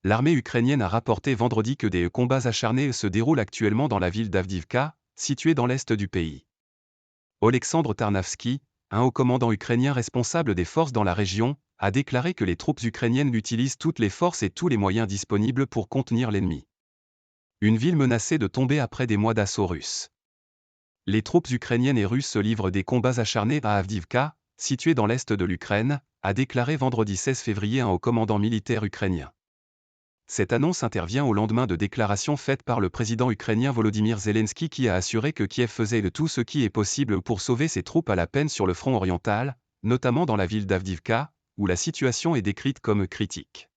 L'armée ukrainienne a rapporté vendredi que des combats acharnés se déroulent actuellement dans la ville d'Avdiivka, située dans l'est du pays. Oleksandr Tarnavski, un haut commandant ukrainien responsable des forces dans la région, a déclaré que les troupes ukrainiennes utilisent toutes les forces et tous les moyens disponibles pour contenir l'ennemi. Une ville menacée de tomber après des mois d'assaut russe. Les troupes ukrainiennes et russes se livrent des combats acharnés à Avdiivka, située dans l'est de l'Ukraine, a déclaré vendredi 16 février un haut commandant militaire ukrainien. Cette annonce intervient au lendemain de déclarations faites par le président ukrainien Volodymyr Zelensky qui a assuré que Kiev faisait de tout ce qui est possible pour sauver ses troupes à la peine sur le front oriental, notamment dans la ville d'Avdiivka, où la situation est décrite comme critique.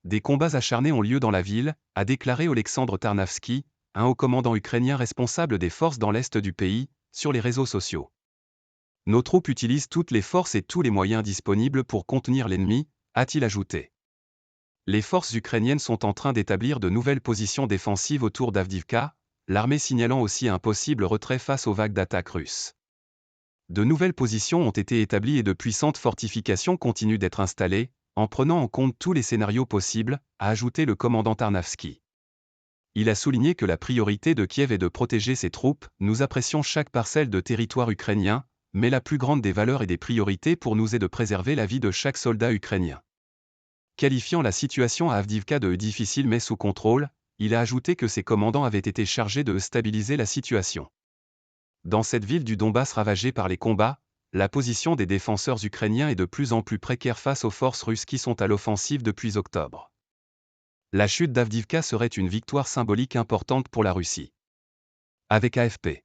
Des combats acharnés ont lieu dans la ville, a déclaré Oleksandr Tarnavski, un haut commandant ukrainien responsable des forces dans l'est du pays, sur les réseaux sociaux. Nos troupes utilisent toutes les forces et tous les moyens disponibles pour contenir l'ennemi, a-t-il ajouté. Les forces ukrainiennes sont en train d'établir de nouvelles positions défensives autour d'Avdiivka, l'armée signalant aussi un possible retrait face aux vagues d'attaques russes. De nouvelles positions ont été établies et de puissantes fortifications continuent d'être installées, en prenant en compte tous les scénarios possibles, a ajouté le commandant Tarnavski. Il a souligné que la priorité de Kiev est de protéger ses troupes. Nous apprécions chaque parcelle de territoire ukrainien, mais la plus grande des valeurs et des priorités pour nous est de préserver la vie de chaque soldat ukrainien. Qualifiant la situation à Avdiivka de difficile mais sous contrôle, il a ajouté que ses commandants avaient été chargés de stabiliser la situation. Dans cette ville du Donbass ravagée par les combats, la position des défenseurs ukrainiens est de plus en plus précaire face aux forces russes qui sont à l'offensive depuis octobre. La chute d'Avdiivka serait une victoire symbolique importante pour la Russie. Avec AFP.